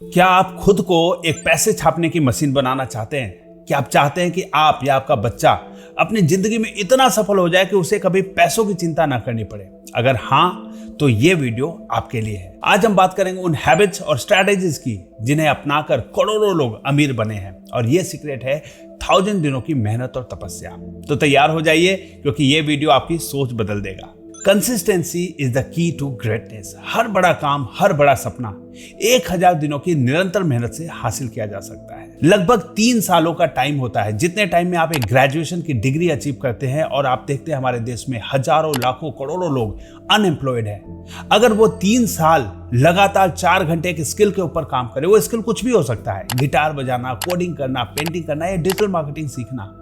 क्या आप खुद को एक पैसे छापने की मशीन बनाना चाहते हैं? क्या आप चाहते हैं कि आप या आपका बच्चा अपनी जिंदगी में इतना सफल हो जाए कि उसे कभी पैसों की चिंता ना करनी पड़े? अगर हाँ, तो ये वीडियो आपके लिए है। आज हम बात करेंगे उन हैबिट्स और स्ट्रैटेजीज की जिन्हें अपनाकर करोड़ों लोग अमीर बने हैं, और ये सीक्रेट है 1000 दिनों की मेहनत और तपस्या। तो तैयार हो जाइए, क्योंकि ये वीडियो आपकी सोच बदल देगा। Consistency is the key to greatness. हर बड़ा काम, हर बड़ा सपना 1000 दिनों की निरंतर मेहनत से हासिल किया जा सकता है। लगभग 3 सालों का टाइम होता है, जितने टाइम में आप एक ग्रेजुएशन की डिग्री अचीव करते हैं। और आप देखते हैं हमारे देश में हजारों, लाखों, करोड़ों लोग अनएम्प्लॉयड हैं। अगर वो 3 साल लगातार 4 घंटे के स्किल के ऊपर काम करे, वो स्किल कुछ भी हो सकता है, गिटार बजाना, कोडिंग करना, पेंटिंग करना या डिजिटल मार्केटिंग सीखना।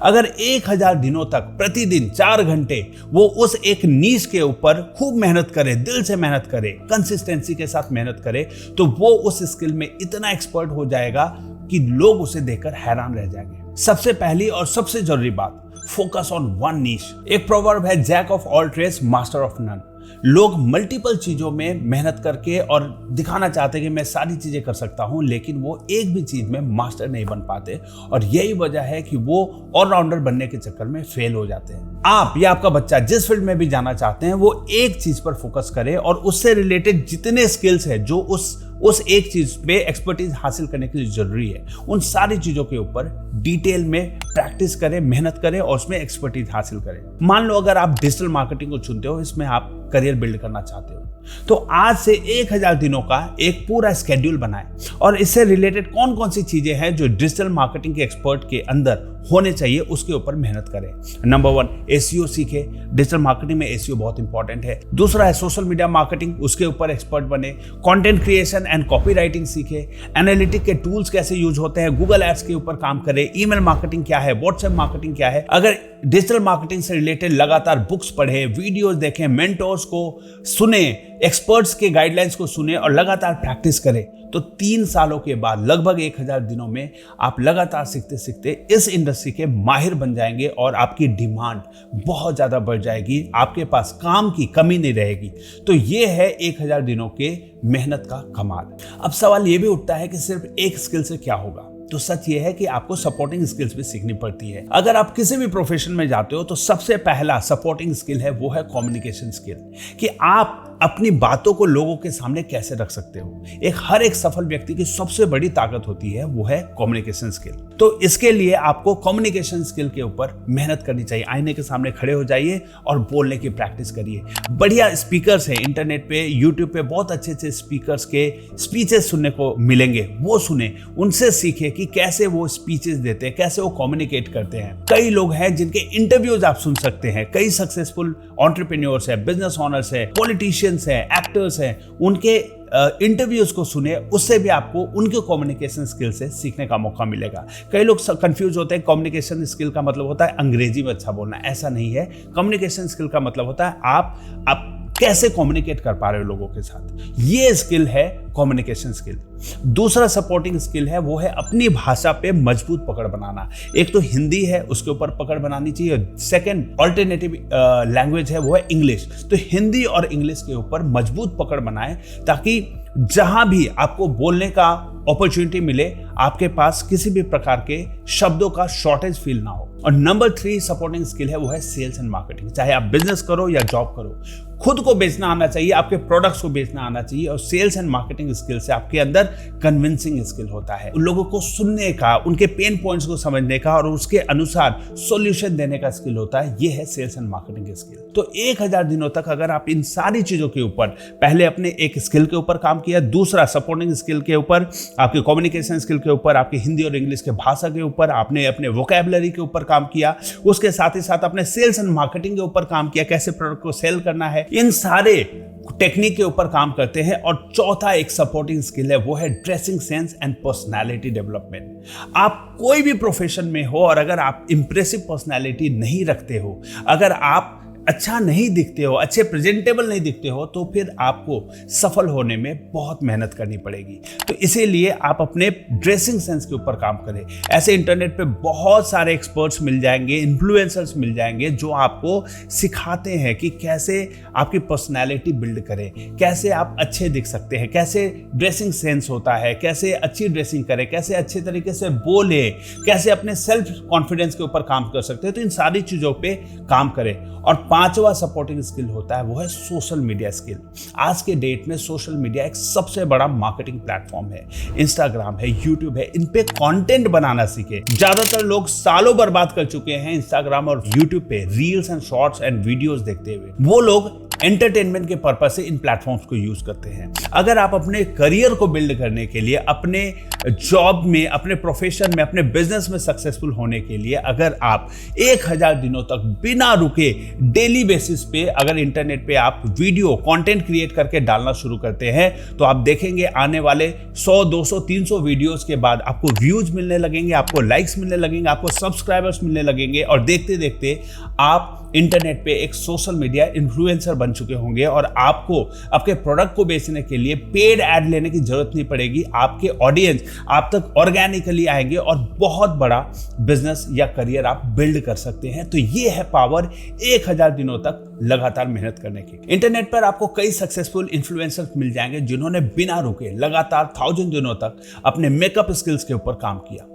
अगर 1000 दिनों तक प्रतिदिन 4 घंटे वो उस एक नीश के ऊपर खूब मेहनत करे, दिल से मेहनत करे, कंसिस्टेंसी के साथ मेहनत करे, तो वो उस स्किल में इतना एक्सपर्ट हो जाएगा कि लोग उसे देखकर हैरान रह जाएंगे। सबसे पहली और सबसे जरूरी बात, फोकस ऑन वन नीश। एक प्रोवर्ब है, jack of all trades master of none. लोग मल्टीपल चीजों में मेहनत करके और दिखाना चाहते हैं कि मैं सारी चीजें कर सकता हूं, लेकिन वो एक भी चीज में मास्टर नहीं बन पाते। और यही वजह है कि वो ऑलराउंडर बनने के चक्कर में फेल हो जाते हैं। आप या आपका बच्चा जिस फील्ड में भी जाना चाहते हैं, वो एक चीज पर फोकस करे और उससे रिलेटेड जितने स्किल्स है जो उस एक चीज पे एक्सपर्टीज हासिल करने के लिए जरूरी है, उन सारी चीजों के ऊपर डिटेल में प्रैक्टिस करें, मेहनत करें और उसमें एक्सपर्टीज हासिल करें। मान लो अगर आप डिजिटल मार्केटिंग को चुनते हो, इसमें आप करियर बिल्ड करना चाहते हो, तो आज से 1000 दिनों का एक पूरा स्केड्यूल बनाएं और इससे रिलेटेड कौन कौन सी चीजें हैं जो डिजिटल मार्केटिंग के एक्सपर्ट के अंदर होने चाहिए, उसके ऊपर मेहनत करें। नंबर 1, एसईओ सीखे। डिजिटल मार्केटिंग में एसईओ बहुत इंपॉर्टेंट है। दूसरा है सोशल मीडिया मार्केटिंग, उसके ऊपर एक्सपर्ट बने। कंटेंट क्रिएशन एंड कॉपीराइटिंग सीखे। एनालिटिक के टूल्स कैसे यूज होते हैं, गूगल एड्स के ऊपर काम करें। ईमेल मार्केटिंग क्या है, व्हाट्सएप मार्केटिंग क्या है। अगर डिजिटल मार्केटिंग से रिलेटेड लगातार बुक्स पढ़े, वीडियोस देखें, मेंटोर्स को सुने, एक्सपर्ट्स के गाइडलाइंस को सुने और लगातार प्रैक्टिस करें, तो 3 सालों के बाद लगभग 1000 दिनों में आप लगातार सीखते सीखते इस इंडस्ट्री के माहिर बन जाएंगे और आपकी डिमांड बहुत ज्यादा बढ़ जाएगी। आपके पास काम की कमी नहीं रहेगी। तो ये है 1000 दिनों के मेहनत का कमाल। अब सवाल ये भी उठता है कि सिर्फ एक स्किल से क्या होगा? तो सच ये है कि आपको सपोर्टिंग स्किल्स भी सीखनी पड़ती है। अगर आप किसी भी प्रोफेशन में जाते हो, तो सबसे पहला सपोर्टिंग स्किल है, वो है कम्युनिकेशन स्किल, कि आप अपनी बातों को लोगों के सामने कैसे रख सकते हो। हर एक सफल व्यक्ति की सबसे बड़ी ताकत होती है, वो है कम्युनिकेशन स्किल। तो इसके लिए आपको कम्युनिकेशन स्किल के ऊपर मेहनत करनी चाहिए। आईने के सामने खड़े हो जाइए और बोलने की प्रैक्टिस करिए। बढ़िया स्पीकर्स हैं इंटरनेट पे, यूट्यूब पे बहुत अच्छे अच्छे स्पीकर्स के स्पीचेस सुनने को मिलेंगे, वो सुने, उनसे सीखे कि कैसे वो स्पीचेस देते हैं, कैसे वो कम्युनिकेट करते हैं। कई लोग हैं जिनके इंटरव्यूज आप सुन सकते हैं। कई सक्सेसफुल एंटरप्रेन्योर्स है, बिजनेस ओनर्स है, पॉलिटिशियंस है, एक्टर्स हैं, उनके इंटरव्यूज को सुने, उससे भी आपको उनके कम्युनिकेशन स्किल से सीखने का मौका मिलेगा। कई लोग कंफ्यूज होते हैं, कम्युनिकेशन स्किल का मतलब होता है अंग्रेजी में अच्छा बोलना। ऐसा नहीं है। कम्युनिकेशन स्किल का मतलब होता है आप कैसे कम्युनिकेट कर पा रहे हो लोगों के साथ। ये स्किल है कम्युनिकेशन स्किल। दूसरा सपोर्टिंग स्किल है, वो है अपनी भाषा पे मजबूत पकड़ बनाना। एक तो हिंदी है, उसके ऊपर पकड़ बनानी चाहिए। सेकंड ऑल्टरनेटिव लैंग्वेज है, वो है इंग्लिश। तो हिंदी और इंग्लिश के ऊपर मजबूत पकड़ बनाएं, ताकि जहां भी आपको बोलने का अपॉर्चुनिटी मिले, आपके पास किसी भी प्रकार के शब्दों का शॉर्टेज फील ना हो। और नंबर 3 सपोर्टिंग स्किल है, वो है सेल्स एंड मार्केटिंग। चाहे आप बिजनेस करो या जॉब करो, खुद को बेचना आना चाहिए, आपके प्रोडक्ट्स को बेचना आना चाहिए। और सेल्स एंड मार्केटिंग स्किल से आपके अंदर कन्विंसिंग स्किल होता है, उन लोगों को सुनने का, उनके पेन पॉइंट्स को समझने का और उसके अनुसार सॉल्यूशन देने का स्किल होता है। ये है सेल्स एंड मार्केटिंग स्किल। तो 1000 दिनों तक अगर आप इन सारी चीजों के ऊपर, पहले अपने एक स्किल के ऊपर काम किया, दूसरा सपोर्टिंग स्किल के ऊपर, आपके कम्युनिकेशन स्किल के ऊपर, आपकी हिंदी और इंग्लिश के भाषा के ऊपर, आपने अपने वोकैबुलरी के ऊपर काम किया, उसके साथ ही साथ अपने सेल्स एंड मार्केटिंग के ऊपर काम किया, कैसे प्रोडक्ट को सेल करना है, इन सारे टेक्निक के ऊपर काम करते हैं। और चौथा एक सपोर्टिंग स्किल है, वो है dressing sense and personality development. आप कोई भी प्रोफेशन में हो और अगर आप इंप्रेसिव पर्सनालिटी नहीं रखते हो, अगर आप अच्छा नहीं दिखते हो, अच्छे प्रेजेंटेबल नहीं दिखते हो, तो फिर आपको सफल होने में बहुत मेहनत करनी पड़ेगी। तो इसीलिए आप अपने ड्रेसिंग सेंस के ऊपर काम करें। ऐसे इंटरनेट पे बहुत सारे एक्सपर्ट्स मिल जाएंगे, इन्फ्लुएंसर्स मिल जाएंगे जो आपको सिखाते हैं कि कैसे आपकी पर्सनैलिटी बिल्ड करें, कैसे आप अच्छे दिख सकते हैं, कैसे ड्रेसिंग सेंस होता है, कैसे अच्छी ड्रेसिंग करें, कैसे अच्छे तरीके से बोले, कैसे अपने सेल्फ कॉन्फिडेंस के ऊपर काम कर सकते हैं। तो इन सारी चीजों पे काम करें। और पांचवा सपोर्टिंग स्किल होता है वो है सोशल मीडिया स्किल। आज के डेट में सोशल मीडिया एक सबसे बड़ा मार्केटिंग प्लेटफॉर्म है। इंस्टाग्राम है, यूट्यूब है, इन पे कंटेंट बनाना सीखे। ज्यादातर लोग सालों बर्बाद कर चुके हैं इंस्टाग्राम और यूट्यूब पे reels and shorts and videos देखते हुए। वो लोग एंटरटेनमेंट के पर्पस से इन प्लेटफॉर्म्स को यूज करते हैं। अगर आप अपने करियर को बिल्ड करने के लिए, अपने जॉब में, अपने प्रोफेशन में, अपने बिजनेस में सक्सेसफुल होने के लिए अगर आप 1000 दिनों तक बिना रुके डेली बेसिस पे अगर इंटरनेट पे आप वीडियो कंटेंट क्रिएट करके डालना शुरू करते हैं, तो आप देखेंगे आने वाले 100, 200, 300 वीडियोस के बाद आपको व्यूज मिलने लगेंगे, आपको लाइक्स मिलने लगेंगे, आपको सब्सक्राइबर्स मिलने लगेंगे और देखते देखते आप इंटरनेट पे एक सोशल मीडिया इन्फ्लुएंसर बन चुके होंगे और आपको आपके प्रोडक्ट को बेचने के लिए पेड ऐड लेने की जरूरत नहीं पड़ेगी। आपके ऑडियंस आप तक ऑर्गेनिकली आएंगे और बहुत बड़ा बिजनेस या करियर आप बिल्ड कर सकते हैं। तो ये है पावर 1000 दिनों तक लगातार मेहनत करने की। इंटरनेट पर आपको कई सक्सेसफुल इन्फ्लुएंसर्स मिल जाएंगे जिन्होंने बिना रुके लगातार 1000 दिनों तक अपने मेकअप स्किल्स के ऊपर काम किया।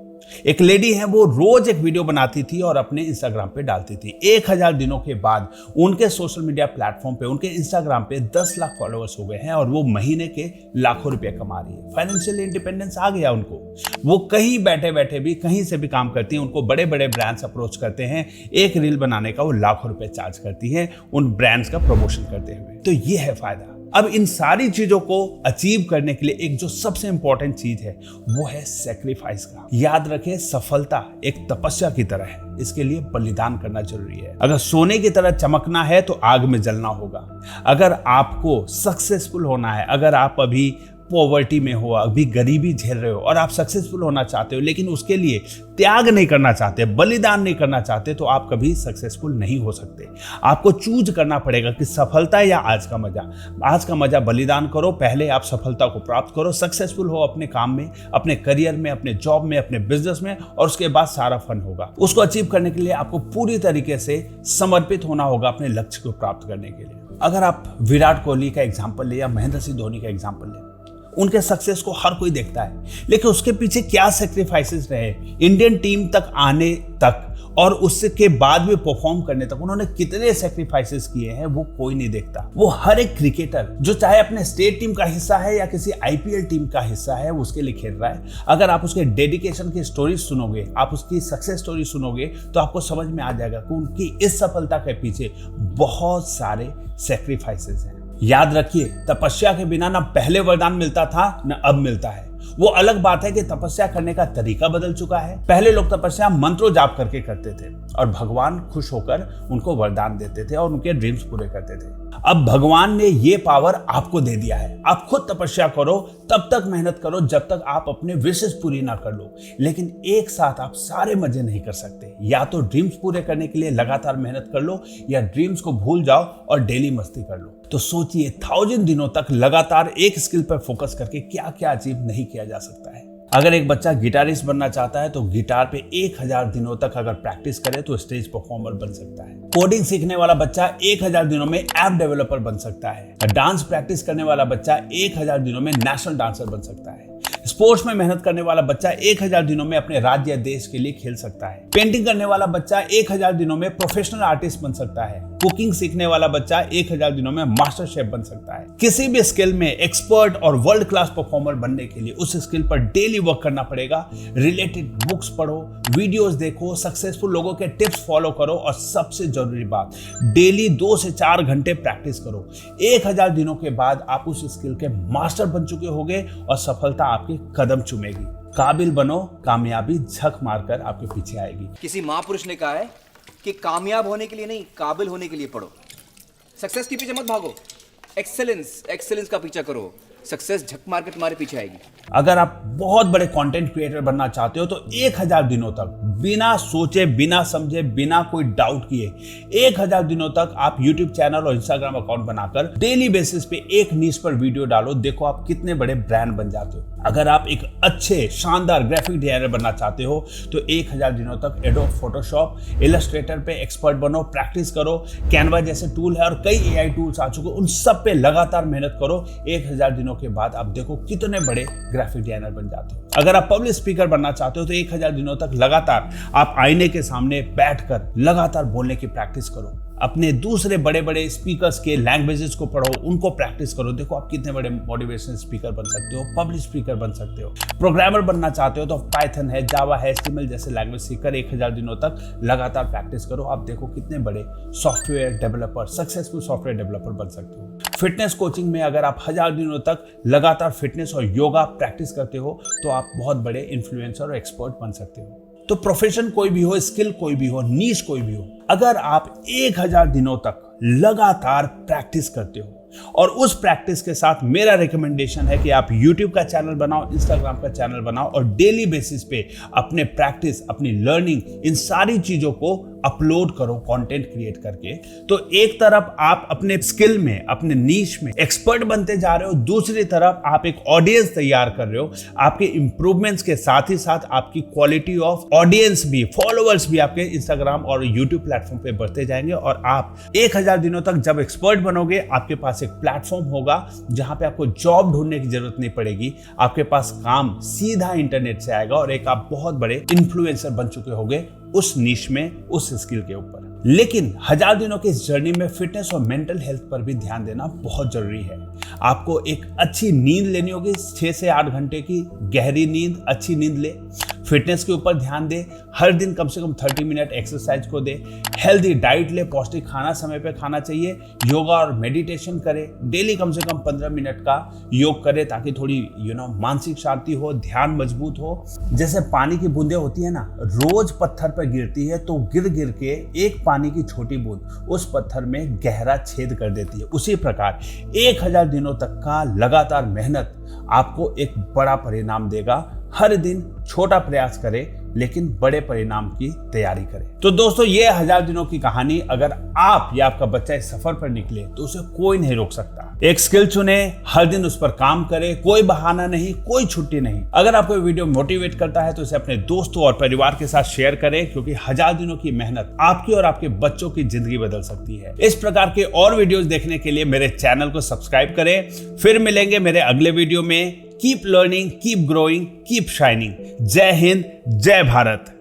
एक लेडी है, वो रोज एक वीडियो बनाती थी और अपने इंस्टाग्राम पे डालती थी। 1000 दिनों के बाद उनके सोशल मीडिया प्लेटफॉर्म पे, उनके इंस्टाग्राम पे 10 लाख फॉलोअर्स हो गए हैं और वो महीने के लाखों रुपए कमा रही है। फाइनेंशियल इंडिपेंडेंस आ गया उनको। वो कहीं बैठे बैठे भी कहीं से भी काम करती हैं। उनको बड़े बड़े ब्रांड्स अप्रोच करते हैं, एक रील बनाने का वो लाखों रुपए चार्ज करती हैं उन ब्रांड्स का प्रमोशन करते हुए। तो ये है फायदा। अब इन सारी चीजों को अचीव करने के लिए एक जो सबसे इंपॉर्टेंट चीज है वो है सैक्रिफाइस का। याद रखें, सफलता एक तपस्या की तरह है, इसके लिए बलिदान करना जरूरी है। अगर सोने की तरह चमकना है तो आग में जलना होगा। अगर आपको सक्सेसफुल होना है, अगर आप अभी पॉवर्टी में हो, अभी गरीबी झेल रहे हो और आप सक्सेसफुल होना चाहते हो लेकिन उसके लिए त्याग नहीं करना चाहते, बलिदान नहीं करना चाहते, तो आप कभी सक्सेसफुल नहीं हो सकते। आपको चूज करना पड़ेगा कि सफलता या आज का मजा। आज का मजा बलिदान करो, पहले आप सफलता को प्राप्त करो, सक्सेसफुल हो अपने काम में, अपने करियर में, अपने जॉब में, अपने बिजनेस में, और उसके बाद सारा फन होगा। उसको अचीव करने के लिए आपको पूरी तरीके से समर्पित होना होगा अपने लक्ष्य को प्राप्त करने के लिए। अगर आप विराट कोहली का एग्जाम्पल ले या महेंद्र सिंह धोनी का एग्जाम्पल ले, उनके सक्सेस को हर कोई देखता है, लेकिन उसके पीछे क्या सैक्रिफाइसेस रहे इंडियन टीम तक आने तक और उसके बाद भी परफॉर्म करने तक, उन्होंने कितने सैक्रिफाइसेस किए हैं वो कोई नहीं देखता। वो हर एक क्रिकेटर जो चाहे अपने स्टेट टीम का हिस्सा है या किसी आईपीएल टीम का हिस्सा है, वो उसके लिए खेल रहा है। अगर आप उसके डेडिकेशन की स्टोरी सुनोगे, आप उसकी सक्सेस स्टोरी सुनोगे, तो आपको समझ में आ जाएगा कि उनकी इस सफलता के पीछे बहुत सारे सैक्रिफाइसेस हैं। याद रखिए, तपस्या के बिना ना पहले वरदान मिलता था ना अब मिलता है। वो अलग बात है कि तपस्या करने का तरीका बदल चुका है। पहले लोग तपस्या मंत्रों जाप करके करते थे और भगवान खुश होकर उनको वरदान देते थे और उनके ड्रीम्स पूरे करते थे। अब भगवान ने ये पावर आपको दे दिया है। आप खुद तपस्या करो, तब तक मेहनत करो जब तक आप अपने विशेष पूरी ना कर लो, लेकिन एक साथ आप सारे मजे नहीं कर सकते। या तो ड्रीम्स पूरे करने के लिए लगातार मेहनत कर लो या ड्रीम्स को भूल जाओ और डेली मस्ती कर लो। तो सोचिए, 1000 दिनों तक लगातार एक स्किल पर फोकस करके क्या क्या अचीव नहीं किया जा सकता है। अगर एक बच्चा गिटारिस्ट बनना चाहता है तो गिटार पे 1000 दिनों तक अगर प्रैक्टिस करे तो स्टेज परफॉर्मर बन सकता है। कोडिंग सीखने वाला बच्चा 1000 दिनों में ऐप डेवलपर बन सकता है। डांस प्रैक्टिस करने वाला बच्चा 1000 दिनों में नेशनल डांसर बन सकता है। स्पोर्ट्स में मेहनत करने वाला बच्चा 1000 दिनों में अपने राज्य या देश के लिए खेल सकता है। पेंटिंग करने वाला बच्चा 1000 दिनों में प्रोफेशनल आर्टिस्ट बन सकता है। कुकिंग सीखने वाला बच्चा 1000 दिनों में मास्टर शेफ बन सकता है। किसी भी स्किल में एक्सपर्ट और वर्ल्ड क्लास परफॉर्मर बनने के लिए उस स्किल पर डेली वर्क करना पड़ेगा। रिलेटेड बुक्स पढ़ो, वीडियोस देखो, सक्सेसफुल लोगों के टिप्स फॉलो करो और सबसे जरूरी बात, डेली 2 से 4 घंटे प्रैक्टिस करो। 1000 दिनों के बाद आप उस स्किल के मास्टर बन चुके होंगे और सफलता आपके कदम चूमेगी। काबिल बनो, कामयाबी झक मारकर आपके पीछे आएगी। किसी महापुरुष ने कहा है कि कामयाब होने के लिए नहीं, काबिल होने के लिए पढ़ो। सक्सेस के पीछे मत भागो, एक्सेलेंस का पीछा करो। सक्सेस झक मार के तुम्हारे पीछे आएगी। अगर आप बहुत बड़े कंटेंट क्रिएटर बनना चाहते हो तो 1000 दिनों तक बिना सोचे, बिना समझे, बिना कोई डाउट किए 1000 दिनों तक आप YouTube चैनल और Instagram अकाउंट बनाकर डेली बेसिस पे एक नीश पर वीडियो डालो, देखो आप कितने बड़े ब्रांड बन जाते हो। अगर आप एक अच्छे शानदार ग्राफिक डिजाइनर बनना चाहते हो तो 1000 दिनों तक एडोब फोटोशॉप, इलस्ट्रेटर पे एक्सपर्ट बनो, प्रैक्टिस करो। कैनवा जैसे टूल है और कई AI टूल्स आ चुके, उन सब पे लगातार मेहनत करो। 1000 दिनों के बाद आप देखो कितने बड़े ग्राफिक डिजाइनर बन जाते हो। अगर आप पब्लिक स्पीकर बनना चाहते हो तो 1000 दिनों तक लगातार आप आईने के सामने बैठकर लगातार बोलने की प्रैक्टिस करो। अपने दूसरे बड़े बड़े स्पीकर्स के लैंग्वेजेस को पढ़ो, उनको प्रैक्टिस करो, देखो आप कितने बड़े मोटिवेशनल स्पीकर बन सकते हो, पब्लिक स्पीकर बन सकते हो। प्रोग्रामर बनना चाहते हो तो पाइथन है, जावा है, HTML जैसे लैंग्वेज सीखकर 1000 दिनों तक लगातार प्रैक्टिस करो, आप देखो कितने बड़े software developer, successful software developer बन सकते हो। फिटनेस कोचिंग में अगर आप 1000 दिनों तक लगातार फिटनेस और योगा प्रैक्टिस करते हो तो आप बहुत बड़े इन्फ्लुएंसर और एक्सपर्ट बन सकते हो। तो प्रोफेशन कोई भी हो, स्किल कोई भी हो, नीश कोई भी हो, अगर आप 1000 दिनों तक लगातार प्रैक्टिस करते हो और उस प्रैक्टिस के साथ मेरा रिकमेंडेशन है कि आप YouTube का चैनल बनाओ, Instagram का चैनल बनाओ और डेली बेसिस पे अपने प्रैक्टिस, अपनी लर्निंग, इन सारी चीजों को अपलोड करो कंटेंट क्रिएट करके। तो एक तरफ आप अपने स्किल में, अपने नीश में एक्सपर्ट बनते जा रहे हो, दूसरी तरफ आप एक ऑडियंस तैयार कर रहे हो। आपके इंप्रूवमेंट्स के साथ ही साथ आपकी क्वालिटी ऑफ ऑडियंस भी, फॉलोअर्स भी आपके इंस्टाग्राम और यूट्यूब प्लेटफॉर्म पे बढ़ते जाएंगे और आप 1000 दिनों तक जब एक्सपर्ट बनोगे, आपके पास एक प्लेटफॉर्म होगा जहां पे आपको जॉब ढूंढने की जरूरत नहीं पड़ेगी। आपके पास काम सीधा इंटरनेट से आएगा और एक आप बहुत बड़े इन्फ्लुएंसर बन चुके होंगे उस निश में, उस स्किल के ऊपर। लेकिन 1000 दिनों की इस जर्नी में फिटनेस और मेंटल हेल्थ पर भी ध्यान देना बहुत जरूरी है। आपको एक अच्छी नींद लेनी होगी, 6 से 8 घंटे की गहरी नींद, अच्छी नींद ले। फिटनेस के ऊपर ध्यान दे, हर दिन कम से कम 30 मिनट एक्सरसाइज को दे। हेल्दी डाइट ले, पौष्टिक खाना समय पे खाना चाहिए। योगा और मेडिटेशन करे, डेली कम से कम 15 मिनट का योग करे ताकि थोड़ी मानसिक शांति हो, ध्यान मजबूत हो। जैसे पानी की बूंदें होती है ना, रोज पत्थर पर गिरती है तो गिर गिर के एक पानी की छोटी बूंद उस पत्थर में गहरा छेद कर देती है। उसी प्रकार 1000 दिनों तक का लगातार मेहनत आपको एक बड़ा परिणाम देगा। हर दिन छोटा प्रयास करें लेकिन बड़े परिणाम की तैयारी करें। तो दोस्तों, ये 1000 दिनों की कहानी, अगर आप या आपका बच्चा इस सफर पर निकले तो उसे कोई नहीं रोक सकता। एक स्किल चुने, हर दिन उस पर काम करें, कोई बहाना नहीं, कोई छुट्टी नहीं। अगर आपको वीडियो मोटिवेट करता है तो इसे अपने दोस्तों और परिवार के साथ शेयर करें, क्योंकि 1000 दिनों की मेहनत आपकी और आपके बच्चों की जिंदगी बदल सकती है। इस प्रकार के और वीडियोस देखने के लिए मेरे चैनल को सब्सक्राइब करें। फिर मिलेंगे मेरे अगले वीडियो में। Keep learning, keep growing, keep shining. जय हिंद, जय भारत।